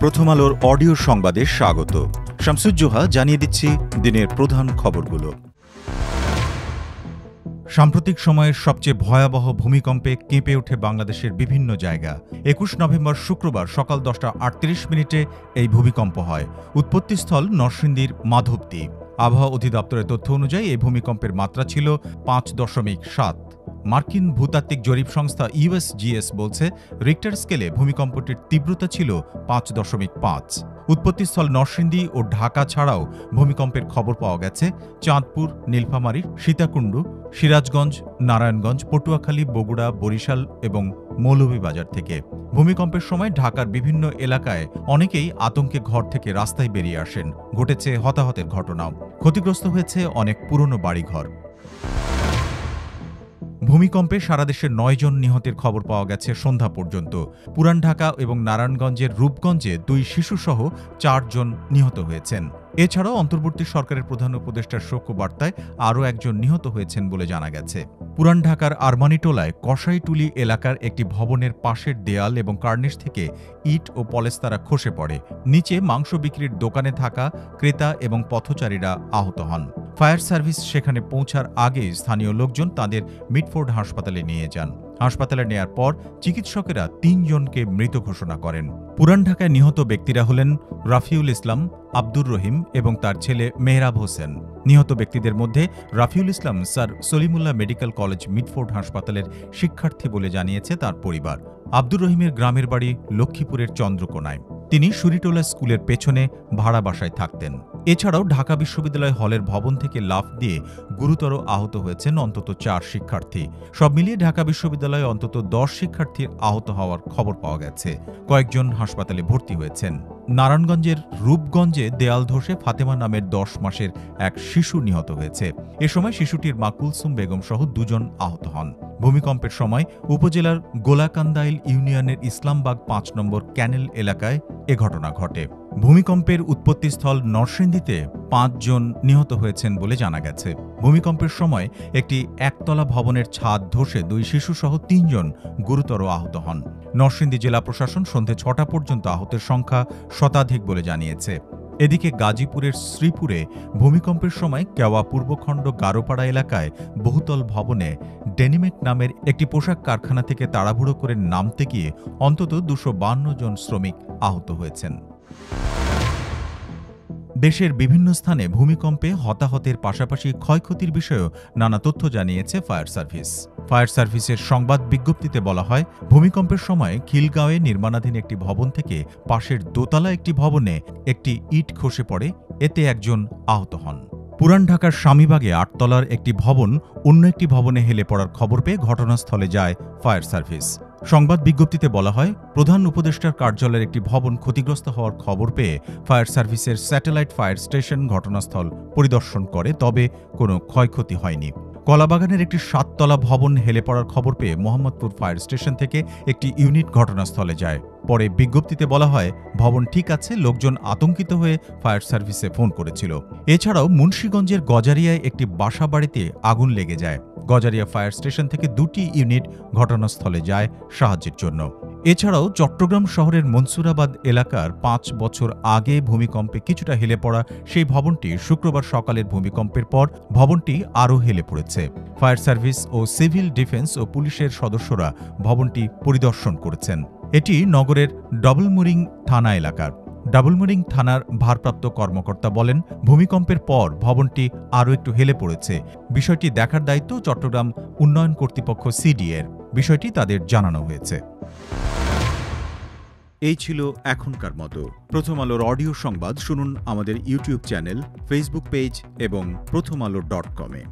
প্রথম আলোর অডিও সংবাদে স্বাগত। শামসুজ্জোহা জানিয়ে দিচ্ছি দিনের প্রধান খবরগুলো। সাম্প্রতিক সময়ের সবচেয়ে ভয়াবহ ভূমিকম্পে কেঁপে ওঠে বাংলাদেশের বিভিন্ন জায়গা। ২১ নভেম্বর শুক্রবার সকাল 10:৩৮ এই ভূমিকম্প হয়। উৎপত্তিস্থল নরসিংদীর মাধবদী। আবহাওয়া অধিদপ্তরের তথ্য অনুযায়ী এই ভূমিকম্পের মাত্রা ছিল ৫.৭। মার্কিন ভূতাত্ত্বিক জরিপ সংস্থা USGS বলছে রিক্টার স্কেলে ভূমিকম্পটির তীব্রতা ছিল ৫.৫। উৎপত্তিস্থল নরসিংদী ও ঢাকা ছাড়াও ভূমিকম্পের খবর পাওয়া গেছে চাঁদপুর, নীলফামারী, সীতাকুণ্ড, সিরাজগঞ্জ, নারায়ণগঞ্জ, পটুয়াখালী, বগুড়া, বরিশাল এবং মৌলভীবাজার থেকে। ভূমিকম্পের সময় ঢাকার বিভিন্ন এলাকায় অনেকেই আতঙ্কে ঘর থেকে রাস্তায় বেরিয়ে আসেন। ঘটেছে হতাহতের ঘটনাও। ক্ষতিগ্রস্ত হয়েছে অনেক পুরনো বাড়িঘর। ভূমিকম্পে সারা দেশের ৯ জন নিহতের খবর পাওয়া গেছে সন্ধ্যা পর্যন্ত। পুরান ঢাকা এবং নারায়ণগঞ্জের রূপগঞ্জে ২ শিশুসহ ৪ জন নিহত হয়েছেন। এছাড়াও অন্তর্বর্তী সরকারের প্রধান উপদেষ্টার শোক বার্তায় আরও একজন নিহত হয়েছেন বলে জানা গেছে। পুরান ঢাকার আরমানিটোলায় কসাইটুলি এলাকার একটি ভবনের পাশের দেয়াল এবং কার্নিশ থেকে ইট ও পলেস্তারা খসে পড়ে। নিচে মাংস বিক্রির দোকানে থাকা ক্রেতা এবং পথচারীরা আহত হন। ফায়ার সার্ভিস সেখানে পৌঁছার আগে স্থানীয় লোকজন তাদের মিটফোর্ড হাসপাতালে নিয়ে যান। হাসপাতালে নেয়ার পর চিকিৎসকেরা ৩ জনকে মৃত ঘোষণা করেন। পুরান ঢাকায় নিহত ব্যক্তিরা হলেন রাফিউল ইসলাম, আব্দুর রহিম এবং তার ছেলে মেহরাব হোসেন। নিহত ব্যক্তিদের মধ্যে Rafiul Islam Sir Salimullah medical college Mitford হাসপাতালের শিক্ষার্থী বলে জানিয়েছে তার পরিবার। আব্দুর রহিমের গ্রামের বাড়ি লক্ষ্মীপুরের চন্দ্রকোনায়। তিনি সুরিটোলা স্কুলের পেছনে ভাড়া বাসায় থাকতেন। এছাড়াও ঢাকা বিশ্ববিদ্যালয় হলের ভবন থেকে লাফ দিয়ে গুরুতর আহত হয়েছেন অন্তত ৪ শিক্ষার্থী। সব মিলিয়ে ঢাকা বিশ্ববিদ্যালয়ে অন্তত ১০ শিক্ষার্থীর আহত হওয়ার খবর পাওয়া গেছে। কয়েকজন হাসপাতালে ভর্তি হয়েছেন। নারায়ণগঞ্জের রূপগঞ্জে দেয়াল ধসে ফাতেমা নামের ১০ মাসের এক শিশু নিহত হয়েছে। এ সময় শিশুটির মা কুলসুম বেগম সহ ২ জন আহত হন। ভূমিকম্পের সময় উপজেলার গোলাকান্দাইল ইউনিয়নের ইসলামবাগ ৫ নম্বর ক্যানেল এলাকায় এ ঘটনা ঘটে। ভূমিকম্পের উৎপত্তিস্থল নরসিংদীতে ৫ জন নিহত হয়েছেন বলে জানা গেছে। ভূমিকম্পের সময় একটি একতলা ভবনের ছাদ ধসে ২ শিশুসহ ৩ জন গুরুতর আহত হন। নরসিংদী জেলা প্রশাসন সন্ধে ৬টা পর্যন্ত আহতের সংখ্যা শতাধিক বলে জানিয়েছে। এদিকে গাজীপুরের শ্রীপুরে ভূমিকম্পের সময় কেওয়া পূর্বখণ্ড গারোপাড়া এলাকায় বহুতল ভবনে ডেনিমেক নামের একটি পোশাক কারখানা থেকে তাড়াহুড়ো করে নামতে গিয়ে অন্তত ২৫২ জন শ্রমিক আহত হয়েছেন। দেশের বিভিন্ন স্থানে ভূমিকম্পে হতাহতের পাশাপাশি ক্ষয়ক্ষতির বিষয়েও নানা তথ্য জানিয়েছে ফায়ার সার্ভিস। ফায়ার সার্ভিসের সংবাদ বিজ্ঞপ্তিতে বলা হয়, ভূমিকম্পের সময় খিলগাঁওয়ে নির্মাণাধীন একটি ভবন থেকে পাশের দোতলা একটি ভবনে একটি ইট খসে পড়ে, এতে একজন আহত হন। পুরান ঢাকার স্বামীবাগে ৮ তলার একটি ভবন অন্য একটি ভবনে হেলে পড়ার খবর পেয়ে ঘটনাস্থলে যায় ফায়ার সার্ভিস। সংবাদ বিজ্ঞপ্তিতে বলা হয়, প্রধান উপদেষ্টার কার্যালয়ের একটি ভবন ক্ষতিগ্রস্ত হওয়ার খবর পেয়ে ফায়ার সার্ভিসের স্যাটেলাইট ফায়ার স্টেশন ঘটনাস্থল পরিদর্শন করে, তবে কোনো ক্ষয়ক্ষতি হয়নি। কলাবাগানের একটি ৭ তলা ভবন হেলে পড়ার খবর পেয়ে মোহাম্মদপুর ফায়ার স্টেশন থেকে একটি ইউনিট ঘটনাস্থলে যায়। পরে বিজ্ঞপ্তিতে বলা হয়, ভবন ঠিক আছে, লোকজন আতঙ্কিত হয়ে ফায়ার সার্ভিসে ফোন করেছিল। এছাড়াও মুন্সিগঞ্জের গজারিয়ায় একটি বাসা বাড়িতে আগুন লেগে যায়। গজারিয়া ফায়ার স্টেশন থেকে ২টি ইউনিট ঘটনাস্থলে যায় সাহায্যের জন্য। এছাড়াও চট্টগ্রাম শহরের মনসুরাবাদ এলাকার ৫ বছর আগে ভূমিকম্পে কিছুটা হেলে পড়া সেই ভবনটি শুক্রবার সকালের ভূমিকম্পের পর ভবনটি আরও হেলে পড়েছে। ফায়ার সার্ভিস ও সিভিল ডিফেন্স ও পুলিশের সদস্যরা ভবনটি পরিদর্শন করেছেন। এটি নগরের ডবলমুরিং থানা এলাকার। ডাবলমুরিং থানার ভারপ্রাপ্ত কর্মকর্তা বলেন, ভূমিকম্পের পর ভবনটি আরও একটু হেলে পড়েছে। বিষয়টি দেখার দায়িত্ব চট্টগ্রাম উন্নয়ন কর্তৃপক্ষ CDA-র। বিষয়টি তাদের জানানো হয়েছে। এই ছিল এখনকার মতো। প্রথম আলোর অডিও সংবাদ শুনুন আমাদের ইউটিউব চ্যানেল, ফেসবুক পেজ এবং prothomalo.com-এ।